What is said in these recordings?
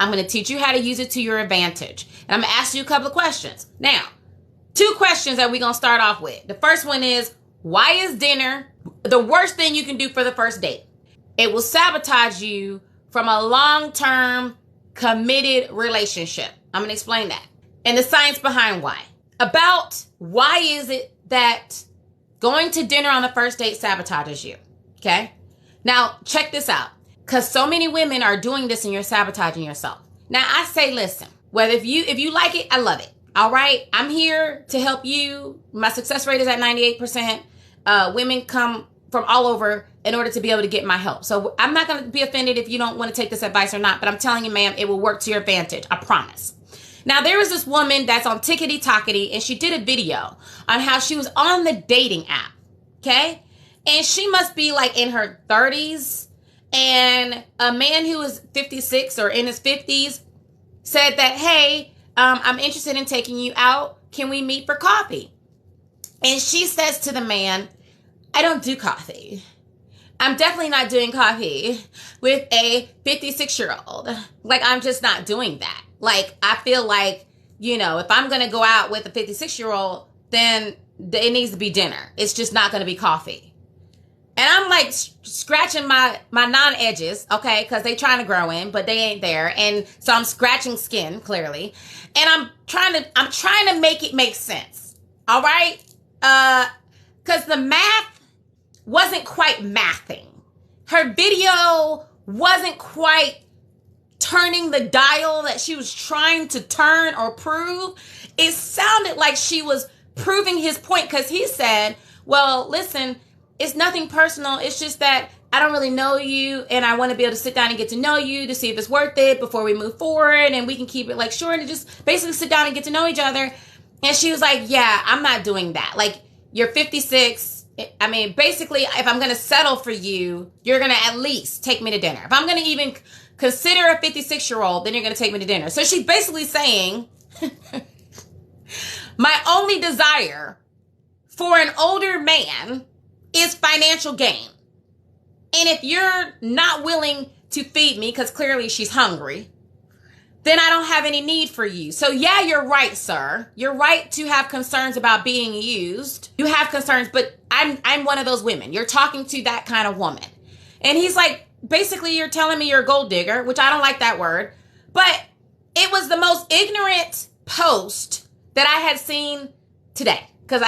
I'm going to teach you how to use it to your advantage. And I'm going to ask you a couple of questions. Now, 2 questions that we're going to start off with. The first one is, why is dinner the worst thing you can do for the first date? It will sabotage you from a long-term committed relationship. I'm going to explain that. And the science behind why. About why is it that going to dinner on the first date sabotages you. Okay? Now, check this out. Because so many women are doing this and you're sabotaging yourself. Now, I say, listen, whether if you like it, I love it. All right? I'm here to help you. My success rate is at 98%. Women come from all over in order to be able to get my help. So I'm not going to be offended if you don't want to take this advice or not, but I'm telling you, ma'am, it will work to your advantage. I promise. Now, there was this woman that's on Tickety Tockety, and she did a video on how she was on the dating app. Okay? And she must be like in her 30s. And a man who was 56 or in his 50s said that, hey, I'm interested in taking you out. Can we meet for coffee? And she says to the man, I don't do coffee. I'm definitely not doing coffee with a 56-year-old. Like, I'm just not doing that. Like, I feel like, if I'm going to go out with a 56-year-old, then it needs to be dinner. It's just not going to be coffee. And I'm like scratching my non-edges, okay, because they trying to grow in, but they ain't there. And so I'm scratching skin, clearly. And I'm trying to make it make sense. All right? Because the math wasn't quite mathing. Her video wasn't quite turning the dial that she was trying to turn or prove. It sounded like she was proving his point because he said, well, listen, it's nothing personal. It's just that I don't really know you and I want to be able to sit down and get to know you to see if it's worth it before we move forward, and we can keep it like short and just basically sit down and get to know each other. And she was like, yeah, I'm not doing that. Like, you're 56. I mean, basically, if I'm going to settle for you, you're going to at least take me to dinner. If I'm going to even consider a 56-year-old, then you're going to take me to dinner. So she's basically saying, my only desire for an older man is financial gain. And if you're not willing to feed me, because clearly she's hungry, then I don't have any need for you. So yeah, you're right, sir. You're right to have concerns about being used. You have concerns, but I'm one of those women. You're talking to that kind of woman. And he's like, basically, you're telling me you're a gold digger, which I don't like that word. But it was the most ignorant post that I had seen today. Because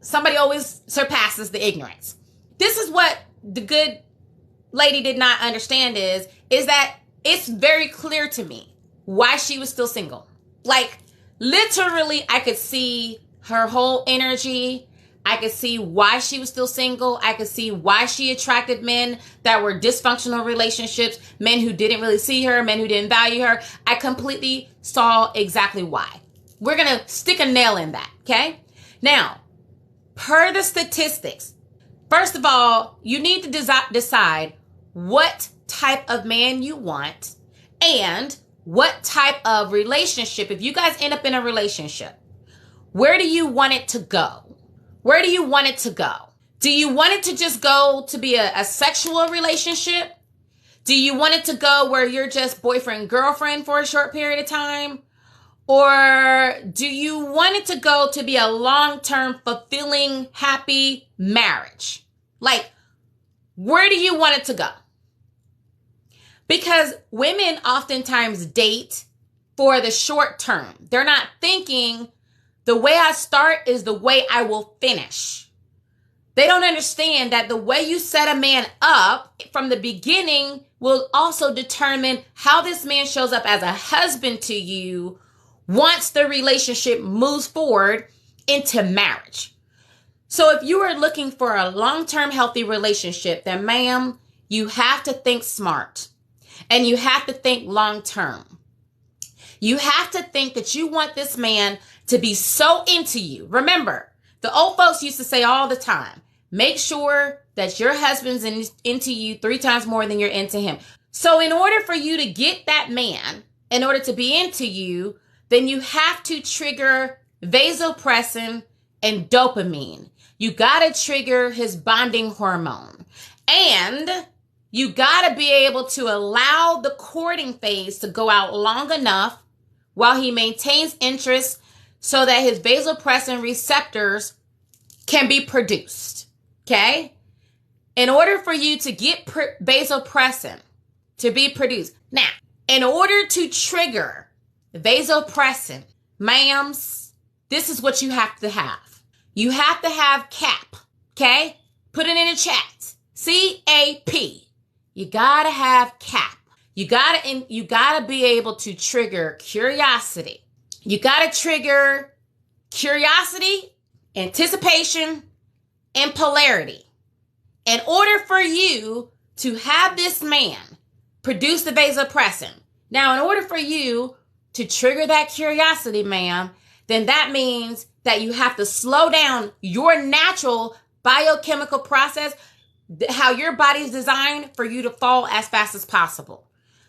somebody always surpasses the ignorance. This is what the good lady did not understand is that it's very clear to me why she was still single. Like, literally, I could see her whole energy. I could see why she was still single. I could see why she attracted men that were dysfunctional relationships, men who didn't really see her, men who didn't value her. I completely saw exactly why. We're going to stick a nail in that, okay? Now, per the statistics, first of all, you need to decide what type of man you want and what type of relationship. If you guys end up in a relationship, where do you want it to go? Where do you want it to go? Do you want it to just go to be a sexual relationship? Do you want it to go where you're just boyfriend, girlfriend for a short period of time? Or do you want it to go to be a long-term, fulfilling, happy marriage? Like, where do you want it to go? Because women oftentimes date for the short term. They're not thinking the way I start is the way I will finish. They don't understand that the way you set a man up from the beginning will also determine how this man shows up as a husband to you once the relationship moves forward into marriage. So if you are looking for a long-term healthy relationship, then ma'am, you have to think smart and you have to think long-term. You have to think that you want this man to be so into you. Remember, the old folks used to say all the time, make sure that your husband's into you 3 times more than you're into him. So in order for you to get that man, in order to be into you, then you have to trigger vasopressin and dopamine. You got to trigger his bonding hormone. And You got to be able to allow the courting phase to go out long enough while he maintains interest so that his vasopressin receptors can be produced. Okay? In order for you to get vasopressin to be produced. Now, in order to trigger vasopressin, ma'ams, this is what you have to have. You have to have CAP. Okay? Put it in the chat. CAP. You gotta have CAP. You gotta be able to trigger curiosity. You gotta trigger curiosity, anticipation, and polarity. In order for you to have this man produce the vasopressin. Now, in order for you to trigger that curiosity, ma'am, then that means that you have to slow down your natural biochemical process, how your body's designed for you to fall as fast as possible.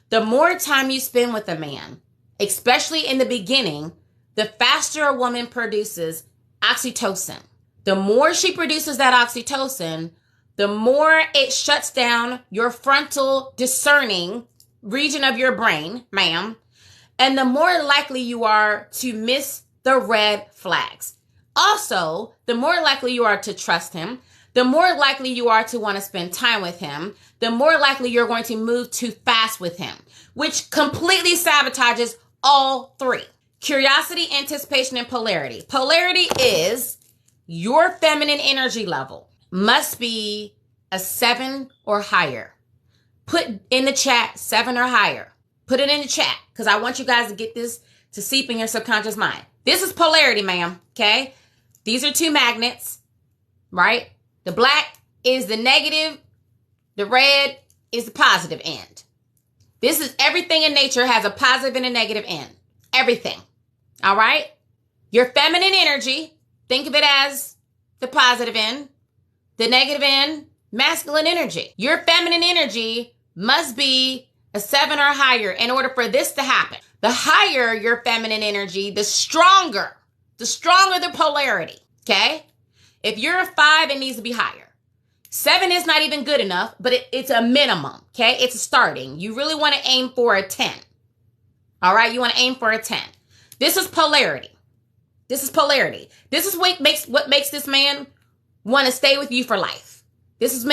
The more time you spend with a man, especially in the beginning, the faster a woman produces oxytocin. The more she produces that oxytocin, the more it shuts down your frontal discerning region of your brain, ma'am, and the more likely you are to miss the red flags. Also, the more likely you are to trust him, the more likely you are to want to spend time with him, the more likely you're going to move too fast with him, which completely sabotages all three. Curiosity, anticipation, and polarity. Polarity is your feminine energy level must be a 7 or higher. Put in the chat 7 or higher. Put it in the chat because I want you guys to get this to seep in your subconscious mind. This is polarity, ma'am, okay? These are two magnets, right? The black is the negative. The red is the positive end. This is everything in nature has a positive and a negative end. Everything. All right? Your feminine energy, think of it as the positive end. The negative end, masculine energy. Your feminine energy must be a 7 or higher in order for this to happen. The higher your feminine energy, the stronger the polarity, okay? If you're a 5, it needs to be higher. 7 is not even good enough, but it's a minimum, okay? It's a starting. You really want to aim for a 10. All right? You want to aim for a 10. This is polarity. This is polarity. This is what makes this man want to stay with you for life. This is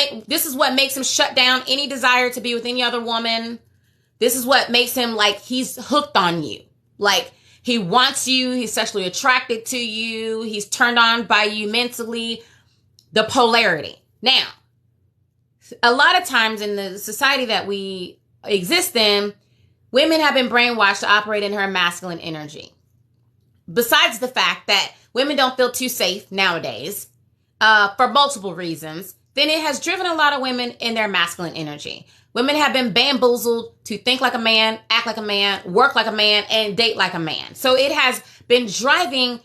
what makes him shut down any desire to be with any other woman. This is what makes him like he's hooked on you. Like he wants you. He's sexually attracted to you. He's turned on by you mentally. The polarity. Now, a lot of times in the society that we exist in, women have been brainwashed to operate in her masculine energy. Besides the fact that women don't feel too safe nowadays, for multiple reasons, then it has driven a lot of women in their masculine energy. Women have been bamboozled to think like a man, act like a man, work like a man, and date like a man. So it has been driving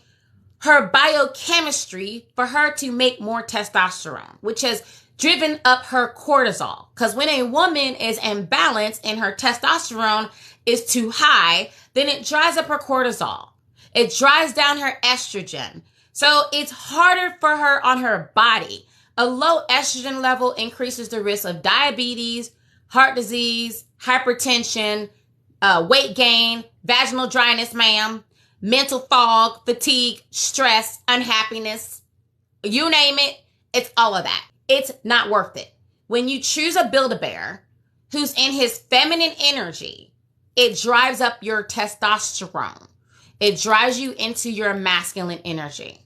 her biochemistry for her to make more testosterone, which has driven up her cortisol. Because when a woman is imbalanced and her testosterone is too high, then it drives up her cortisol. It drives down her estrogen. So it's harder for her on her body. A low estrogen level increases the risk of diabetes, heart disease, hypertension, weight gain, vaginal dryness, ma'am, mental fog, fatigue, stress, unhappiness, you name it, it's all of that. It's not worth it. When you choose a Build-A-Bear who's in his feminine energy, it drives up your testosterone. It drives you into your masculine energy.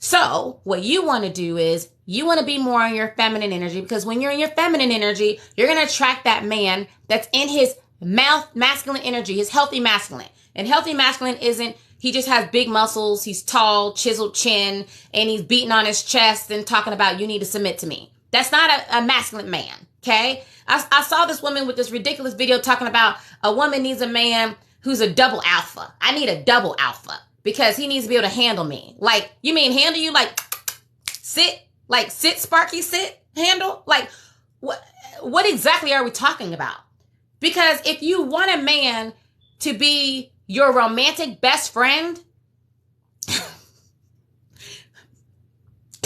So what you want to do is you want to be more in your feminine energy, because when you're in your feminine energy, you're going to attract that man that's in his masculine energy, his healthy masculine. And healthy masculine isn't, he just has big muscles, he's tall, chiseled chin, and he's beating on his chest and talking about, you need to submit to me. That's not a masculine man, okay? I saw this woman with this ridiculous video talking about a woman needs a man who's a double alpha. I need a double alpha because he needs to be able to handle me. Like, you mean handle you like sit, Sparky, sit, handle? Like, what exactly are we talking about? Because if you want a man to be your romantic best friend,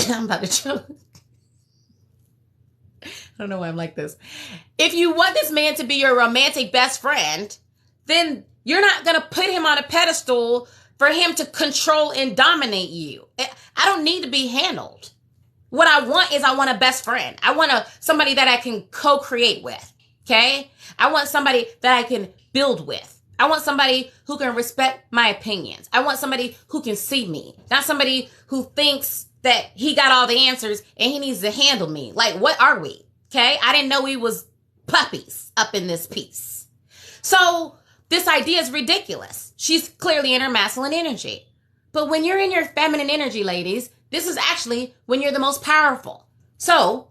I'm about to choke. don't know why I'm like this. If you want this man to be your romantic best friend, then you're not going to put him on a pedestal for him to control and dominate you. I don't need to be handled. What I want a best friend. I want somebody that I can co-create with. Okay? I want somebody that I can build with. I want somebody who can respect my opinions. I want somebody who can see me, not somebody who thinks that he got all the answers and he needs to handle me. Like, what are we? Okay? I didn't know we was puppies up in this piece. So this idea is ridiculous. She's clearly in her masculine energy. But when you're in your feminine energy, ladies, this is actually when you're the most powerful. So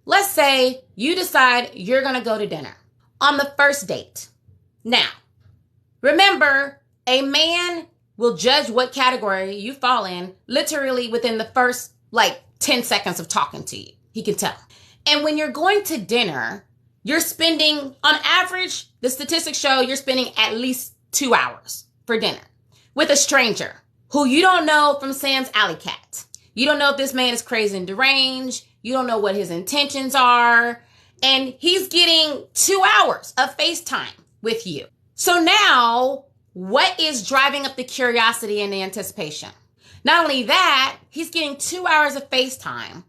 let's say you decide you're going to go to dinner on the first date. Now, remember, a man will judge what category you fall in literally within the first 10 seconds of talking to you. He can tell. And when you're going to dinner, you're spending, on average, the statistics show you're spending at least 2 hours for dinner with a stranger who you don't know from Sam's Alley Cat. You don't know if this man is crazy and deranged. You don't know what his intentions are. And he's getting 2 hours of FaceTime with you. So now, what is driving up the curiosity and the anticipation? Not only that, he's getting 2 hours of FaceTime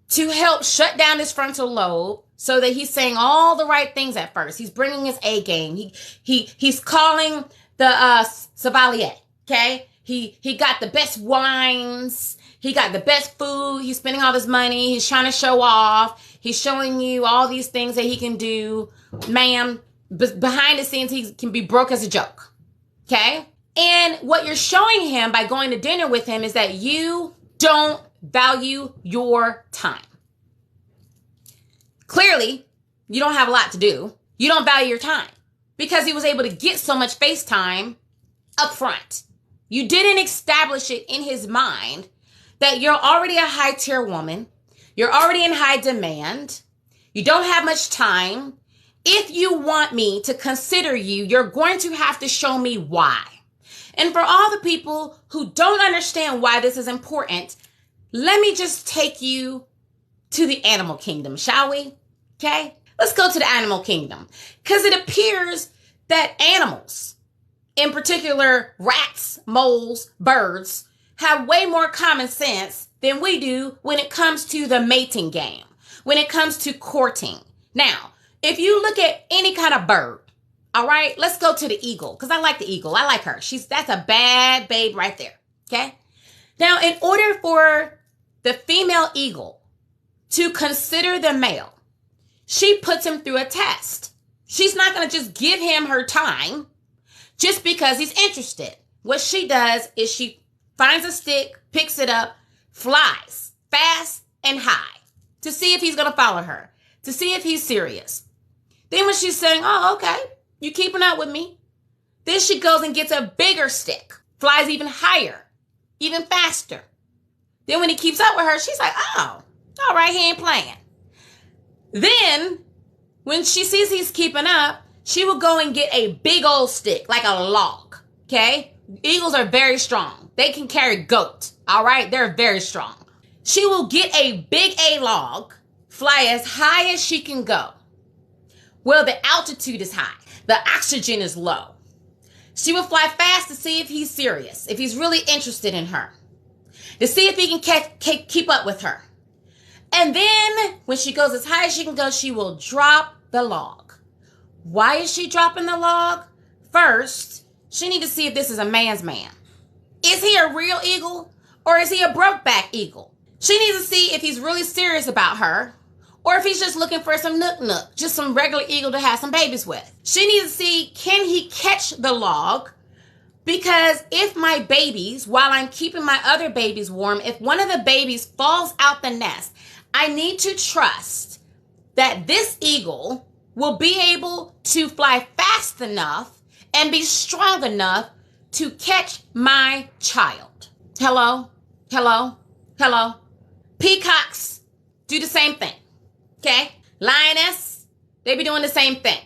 to help shut down his frontal lobe so that he's saying all the right things at first. He's bringing his A game. He's calling the sommelier, okay? He got the best wines. He got the best food. He's spending all this money. He's trying to show off. He's showing you all these things that he can do. Ma'am, behind the scenes, he can be broke as a joke, okay? And what you're showing him by going to dinner with him is that you don't value your time. Clearly, you don't have a lot to do. You don't value your time because he was able to get so much FaceTime up front. You didn't establish it in his mind that you're already a high tier woman. You're already in high demand. You don't have much time. If you want me to consider you, you're going to have to show me why. And for all the people who don't understand why this is important, let me just take you to the animal kingdom, shall we? Okay? Let's go to the animal kingdom. Because it appears that animals, in particular rats, moles, birds, have way more common sense than we do when it comes to the mating game, when it comes to courting. Now, if you look at any kind of bird, all right, let's go to the eagle, because I like the eagle. I like her. That's a bad babe right there, okay? Now, in order for the female eagle to consider the male, she puts him through a test. She's not going to just give him her time just because he's interested. What she does is she finds a stick, picks it up, flies fast and high to see if he's going to follow her, to see if he's serious. Then when she's saying, oh, okay, you keeping up with me? Then she goes and gets a bigger stick, flies even higher, even faster. Then when he keeps up with her, she's like, oh, all right, he ain't playing. Then when she sees he's keeping up, she will go and get a big old stick, like a log, okay? Eagles are very strong. They can carry goat, all right? They're very strong. She will get a big A log, fly as high as she can go. Well, the altitude is high. The oxygen is low. She will fly fast to see if he's serious, if he's really interested in her, to see if he can keep up with her. And then when she goes as high as she can go, she will drop the log. Why is she dropping the log? First, she needs to see if this is a man's man. Is he a real eagle or is he a brokeback eagle? She needs to see if he's really serious about her or if he's just looking for some nook, just some regular eagle to have some babies with. She needs to see, can he catch the log? Because if my babies, while I'm keeping my other babies warm, if one of the babies falls out the nest, I need to trust that this eagle will be able to fly fast enough and be strong enough to catch my child. Hello? Hello? Hello? Peacocks do the same thing. Okay? Lioness, they be doing the same thing.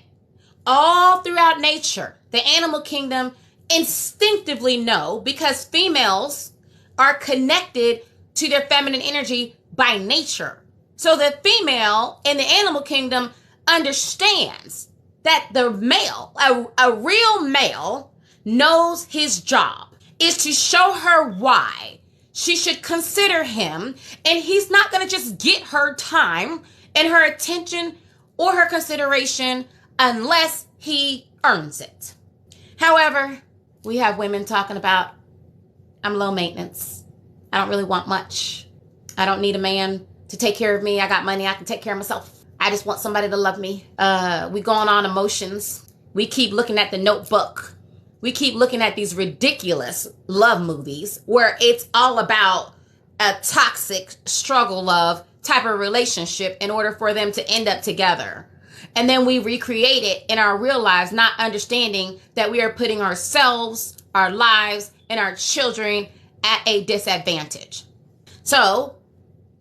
All throughout nature, the animal kingdom instinctively know because females are connected to their feminine energy by nature. So the female in the animal kingdom understands that the male, a real male, knows his job is to show her why she should consider him, and he's not going to just get her time and her attention or her consideration unless he earns it. However, we have women talking about, I'm low maintenance. I don't really want much. I don't need a man to take care of me. I got money. I can take care of myself. I just want somebody to love me. We going on emotions. We keep looking at The Notebook. We keep looking at these ridiculous love movies where it's all about a toxic struggle love type of relationship in order for them to end up together. And then we recreate it in our real lives, not understanding that we are putting ourselves, our lives, and our children at a disadvantage. So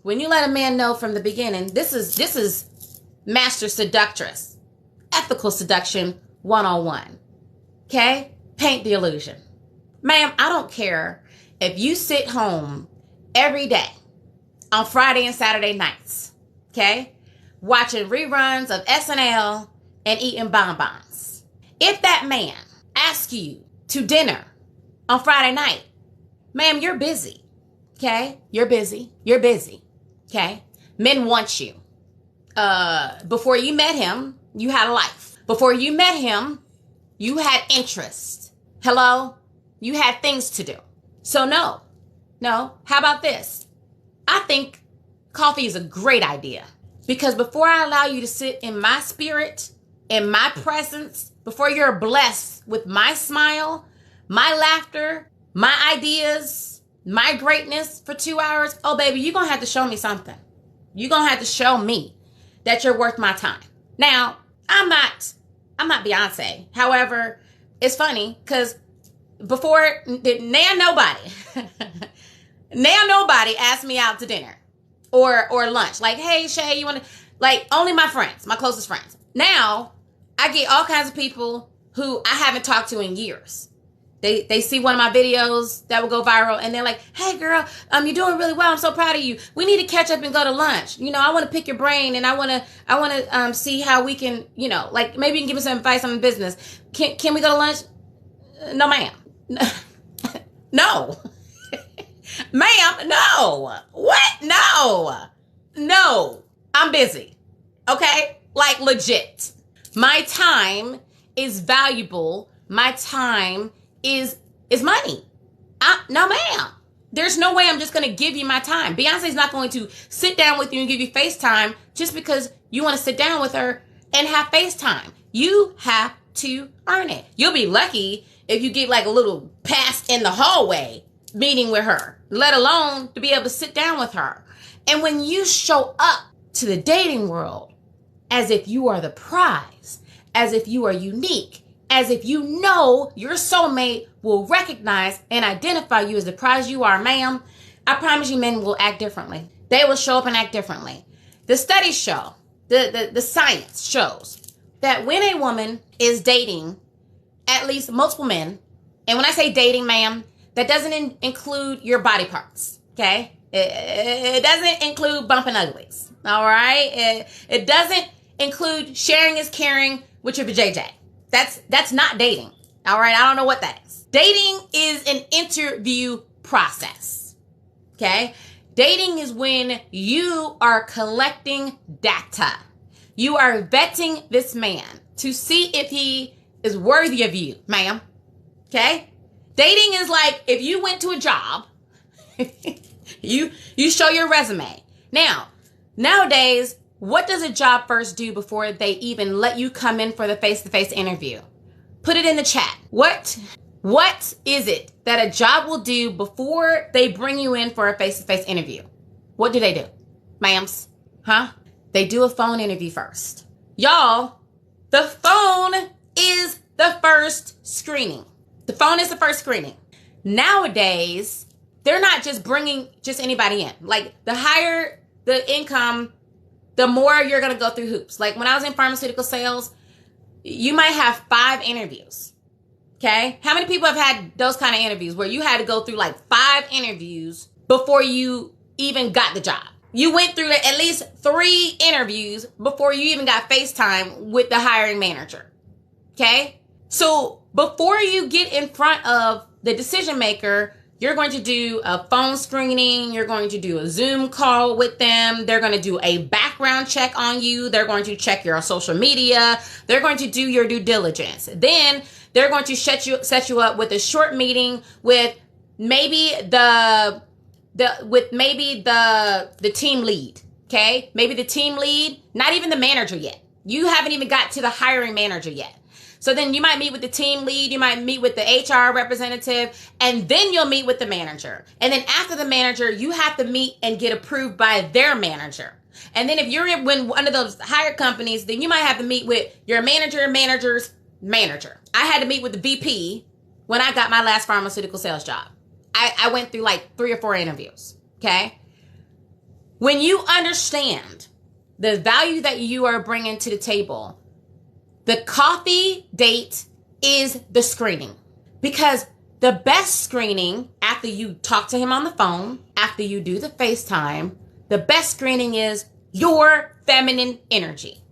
when you let a man know from the beginning, this is master seductress, ethical seduction 101. Okay? Paint the illusion. Ma'am, I don't care if you sit home every day on Friday and Saturday nights, okay, watching reruns of SNL and eating bonbons. If that man asks you to dinner on Friday night, ma'am, you're busy, okay? You're busy, okay? Men want you. Before you met him, you had a life. Before you met him, you had interest. Hello? You had things to do. So no. How about this? I think coffee is a great idea. Because before I allow you to sit in my spirit, in my presence, before you're blessed with my smile, my laughter, my ideas, my greatness for 2 hours, oh baby, you're going to have to show me something. You're going to have to show me that you're worth my time. Now, I'm not Beyonce. However, it's funny because before, now nobody asked me out to dinner or lunch. Like, hey, Shay, you want to, like, only my friends, my closest friends. Now, I get all kinds of people who I haven't talked to in years. They see one of my videos that will go viral and they're like, hey girl, you're doing really well. I'm so proud of you. We need to catch up and go to lunch. You know, I want to pick your brain and I want to see how we can, you know, like maybe you can give me some advice on the business. Can we go to lunch? No, ma'am. No. Ma'am, no. What? No. I'm busy. Okay? Like legit. My time is valuable. My time is money. No, ma'am. There's no way I'm just going to give you my time. Beyonce's not going to sit down with you and give you FaceTime just because you want to sit down with her and have FaceTime. You have to earn it. You'll be lucky if you get like a little pass in the hallway meeting with her, let alone to be able to sit down with her. And when you show up to the dating world as if you are the prize, as if you are unique, as if you know your soulmate will recognize and identify you as the prize you are, ma'am, I promise you men will act differently. They will show up and act differently. The studies show, the science shows that when a woman is dating at least multiple men, and when I say dating, ma'am, that doesn't include your body parts, okay? It doesn't include bumping uglies, all right? It doesn't include sharing is caring with your JJ. That's not dating, all right? I don't know what that is. Dating is an interview process, okay? Dating is when you are collecting data. You are vetting this man to see if he is worthy of you, ma'am, okay? Dating is like if you went to a job, you show your resume. Now, nowadays, what does a job first do before they even let you come in for the face-to-face interview? Put it in the chat. What is it that a job will do before they bring you in for a face-to-face interview? What do they do? Ma'ams, huh? They do a phone interview first. Y'all, the phone is the first screening. The phone is the first screening. Nowadays, they're not just bringing just anybody in. Like, the higher the income, the more you're going to go through hoops. Like, when I was in pharmaceutical sales, you might have 5 interviews. Okay? How many people have had those kind of interviews where you had to go through like 5 interviews before you even got the job? You went through at least 3 interviews before you even got FaceTime with the hiring manager. Okay? So before you get in front of the decision maker, you're going to do a phone screening. You're going to do a Zoom call with them. They're going to do a background check on you. They're going to check your social media. They're going to do your due diligence. Then they're going to set you up with a short meeting with maybe the team lead. Okay? Maybe the team lead, not even the manager yet. You haven't even got to the hiring manager yet. So then you might meet with the team lead, you might meet with the HR representative, and then you'll meet with the manager. And then after the manager, you have to meet and get approved by their manager. And then if you're in one of those hire companies, then you might have to meet with your manager's manager. I had to meet with the VP when I got my last pharmaceutical sales job. I went through like 3 or 4 interviews, okay? When you understand the value that you are bringing to the table, the coffee date is the screening, because the best screening after you talk to him on the phone, after you do the FaceTime, the best screening is your feminine energy.